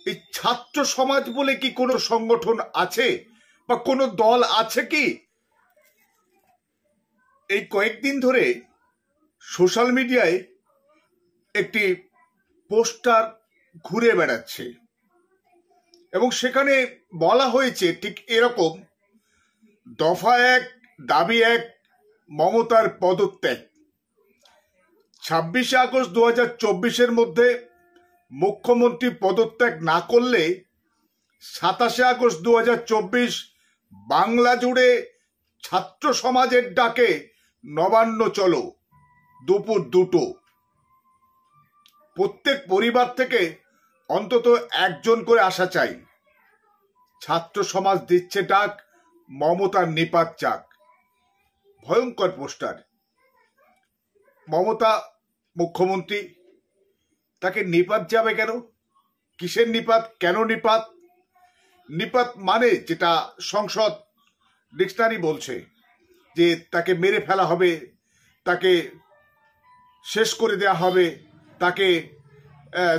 এই ছাত্র সমাজ বলে কি কোনো সংগঠন আছে বা কোনো দল আছে কি? এই কয়েকদিন ধরে সোশ্যাল মিডিয়ায় একটি পোস্টার ঘুরে বেড়াচ্ছে এবং সেখানে বলা হয়েছে ঠিক এরকম, দফা 1 দাবি 1 মমতার পদত্যাগ। 26 আগস্ট 2024 মধ্যে মুখ্যমন্ত্রী পদত্যাগ না করলে 27 আগস্ট 2024 বাংলা জুড়ে ছাত্র সমাজের ডাকে নবান্ন চলো, দুপুর 2টো। প্রত্যেক পরিবার থেকে অন্তত একজন করে আসা চাই। ছাত্র সমাজ দিচ্ছে ডাক, মমতার নিপাত যাক। ভয়ঙ্কর পোস্টার। মমতা মুখ্যমন্ত্রী, তাকে নিপাত যাবে কেন? কিসের নিপাত? কেন নিপাত? নিপাত মানে যেটা সংসদ ডিকশনারি বলছে যে তাকে মেরে ফেলা হবে, তাকে শেষ করে দেওয়া হবে, তাকে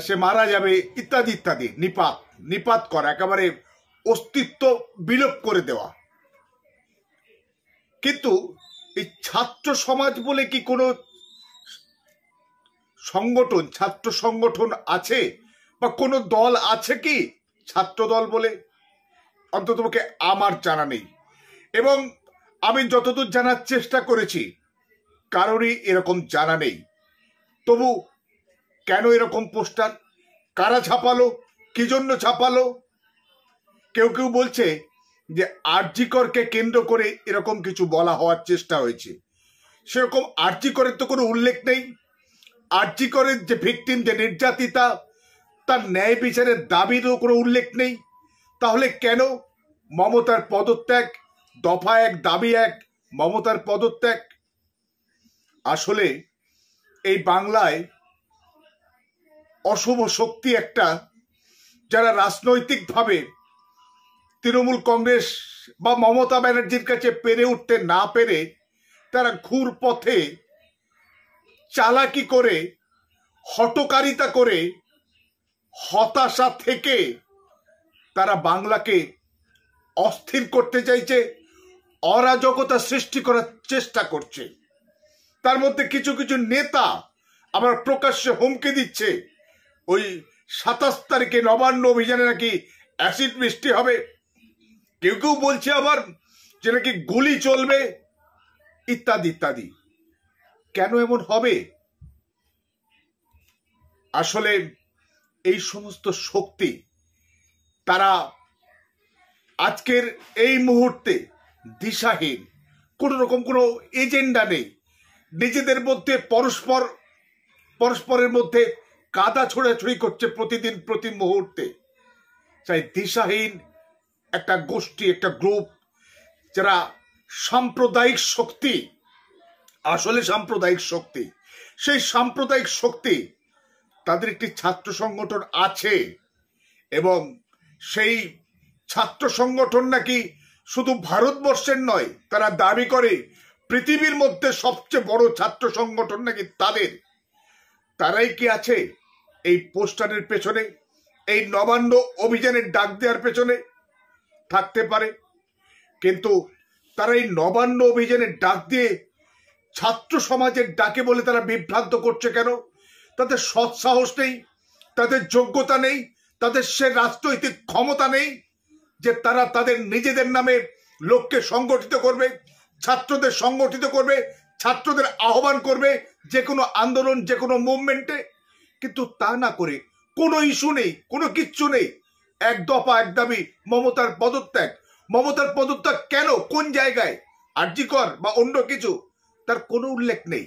সে মারা যাবে, ইত্যাদি ইত্যাদি। নিপাত, নিপাত করা, একেবারে অস্তিত্ব বিলোপ করে দেওয়া। কিন্তু এই ছাত্র সমাজ বলে কি কোনো সংগঠন, ছাত্র সংগঠন আছে বা কোনো দল আছে কি ছাত্র দল বলে? অন্ততপক্ষে আমার জানা নেই, এবং আমি যতদূর জানার চেষ্টা করেছি কারোরই এরকম জানা নেই। তবু কেন এরকম পোস্টার? কারা ছাপালো? কি জন্য ছাপালো? কেউ কেউ বলছে যে আরজি করকে কেন্দ্র করে এরকম কিছু বলা হওয়ার চেষ্টা হয়েছে। সেরকম আরজি করের তো কোনো উল্লেখ নেই। আরজি করের যে ভিকটিম, যে নির্যাতিতা, তার ন্যায় বিচারের দাবিরও কোনো উল্লেখ নেই। তাহলে কেন মমতার পদত্যাগ? দফা 1 দাবি 1 মমতার পদত্যাগ। আসলে এই বাংলায় অশুভ শক্তি একটা, যারা রাজনৈতিকভাবে তৃণমূল কংগ্রেস বা মমতা ব্যানার্জির কাছে পেরে উঠতে না পেরে তারা ঘুর পথে চালাকি করে, হঠকারিতা করে, হতাশা থেকে তারা বাংলাকে অস্থির করতে চাইছে, অরাজকতা সৃষ্টি করার চেষ্টা করছে। তার মধ্যে কিছু কিছু নেতা আবার প্রকাশ্যে হুমকি দিচ্ছে ওই 27 তারিখে নবান্ন অভিযানে নাকি অ্যাসিড বৃষ্টি হবে। কেউ কেউ বলছে আবার যে নাকি গুলি চলবে, ইত্যাদি ইত্যাদি। কেন এমন হবে? আসলে এই সমস্ত শক্তি তারা আজকের এই মুহূর্তে দিশাহীন, কোন রকম কোনো এজেন্ডা নেই। নিজেদের মধ্যে পরস্পরের মধ্যে কাদা ছোড়াছুড়ি করছে প্রতিদিন, প্রতি মুহূর্তে। তাই দিশাহীন একটা গোষ্ঠী, একটা গ্রুপ, যারা সাম্প্রদায়িক শক্তি, আসলে সাম্প্রদায়িক শক্তি। সেই সাম্প্রদায়িক শক্তি, তাদের একটি ছাত্র সংগঠন আছে, এবং সেই ছাত্র সংগঠন নাকি শুধু ভারতবর্ষের নয়, তারা দাবি করে পৃথিবীর মধ্যে সবচেয়ে বড় ছাত্র সংগঠন নাকি তাদের। তারাই কি আছে এই পোস্টারের পেছনে, এই নবান্ন অভিযানের ডাক দেওয়ার পেছনে? থাকতে পারে, কিন্তু তারা এই নবান্ন অভিযানের ডাক দিয়ে ছাত্র সমাজের ডাকে বলে তারা বিভ্রান্ত করছে কেন? তাদের সৎ সাহস নেই, তাদের যোগ্যতা নেই, তাদের সে রাজনৈতিক ক্ষমতা নেই যে তারা তাদের নিজেদের নামে লোককে সংগঠিত করবে, ছাত্রদের সংগঠিত করবে, ছাত্রদের আহ্বান করবে যে কোনো আন্দোলন, যে কোনো মুভমেন্টে। কিন্তু তা না করে কোনো ইস্যু নেই, কোনো কিচ্ছু নেই। 1 দফা 1 দাবি মমতার পদত্যাগ। মমতার পদত্যাগ কেন? কোন জায়গায়? আরজি কর বা অন্য কিছু? তার কোনো উল্লেখ নেই।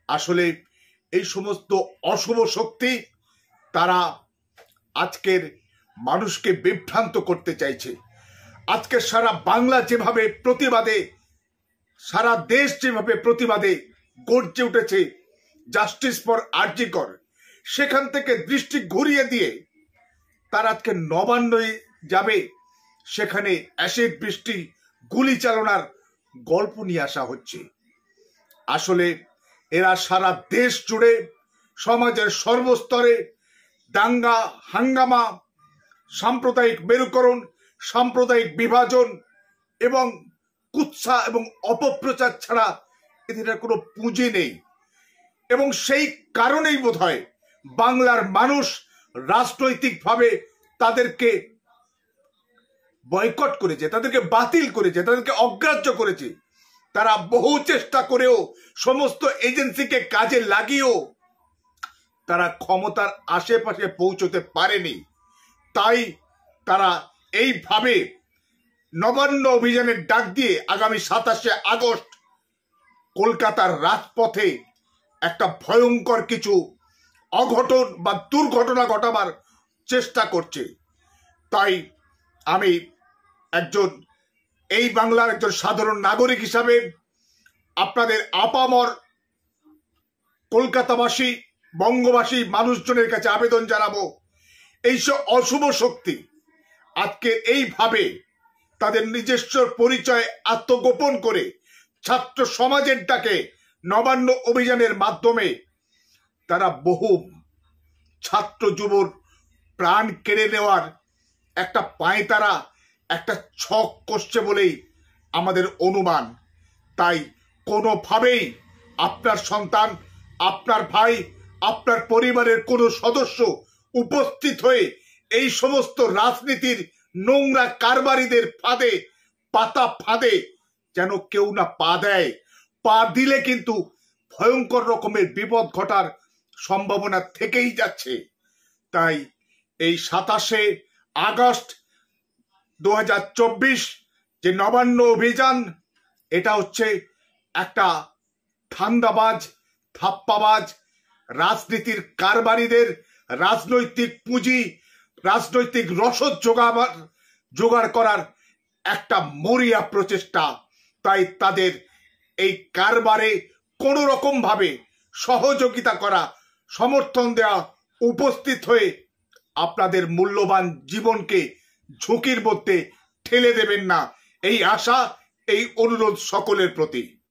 আসলে এই সমস্ত অশুভ শক্তি তারা আজকের মানুষকে বিভ্রান্ত করতে চাইছে। আজকে সারা বাংলা যেভাবে প্রতিবাদে, সারা দেশ যেভাবে প্রতিবাদে গর্জে উঠেছে জাস্টিস ফর আরজি কর, সেখান থেকে দৃষ্টি ঘুরিয়ে দিয়ে তারা আজকে নবান্নয় যাবে, সেখানে অ্যাসিড বৃষ্টি, গুলি চালনার গল্প নিয়ে আসা হচ্ছে। আসলে এরা সারা দেশ জুড়ে সমাজের সর্বস্তরে দাঙ্গা হাঙ্গামা সাম্প্রদায়িক মেরুকরণ, সাম্প্রদায়িক বিভাজন এবং কুৎসা এবং অপপ্রচার ছাড়া এদের কোনো পুঁজি নেই। এবং সেই কারণেই বোধহয় বাংলার মানুষ রাজনৈতিকভাবে তাদেরকে বয়কট করেছে, তাদেরকে বাতিল করেছে, তাদেরকে অগ্রাহ্য করেছে। তারা বহু চেষ্টা করেও, সমস্ত এজেন্সিকে কাজে লাগিয়েও তারা ক্ষমতার আশেপাশে পৌঁছতে পারেনি। তাই তারা এইভাবে নবান্ন অভিযানের ডাক দিয়ে আগামী 27শে আগস্ট কলকাতার রাজপথে একটা ভয়ঙ্কর কিছু অঘটন বা দুর্ঘটনা ঘটাবার চেষ্টা করছে। তাই আমি এই বাংলার একজন সাধারণ নাগরিক হিসাবে আপনাদের আপামর কলকাতাবাসী, বঙ্গবাসী মানুষজনের কাছে আবেদন জানাবো, এইসব অশুভ শক্তি আজকে এইভাবে তাদের নিজস্ব পরিচয় আত্মগোপন করে ছাত্র সমাজের ডাকে নবান্ন অভিযানের মাধ্যমে তারা বহু ছাত্র যুবর প্রাণ কেড়ে নেওয়ার একটা পায়তারা, একটা ছক কষছে বলেই আমাদের অনুমান। তাই কোনোভাবেই আপনার সন্তান, আপনার ভাই, আপনার পরিবারের কোনো সদস্য উপস্থিত হয়ে এই সমস্ত রাজনীতির নোংরা কারবারিদের ফাঁদে যেন কেউ না পা দেয়। পা দিলে কিন্তু ভয়ঙ্কর রকমের বিপদ ঘটার সম্ভাবনা থেকেই যাচ্ছে। তাই এই 27শে আগস্ট 2024 যে নবান্ন অভিযান, এটা হচ্ছে একটা ধান্দাবাজ, থাপ্পাবাজ, রাজনীতির কারবারিদের রাজনৈতিক পুঁজি, রাজনৈতিক রসদ জোগাড় করার একটা মরিয়া প্রচেষ্টা। তাই তাদের এই কারবারে কোনো রকম ভাবে সহযোগিতা করা, সমর্থন দেওয়া, উপস্থিত হয়ে আপনাদের মূল্যবান জীবনকে ঝুঁকির মধ্যে ঠেলে দেবেন না, এই আশা, এই অনুরোধ সকলের প্রতি।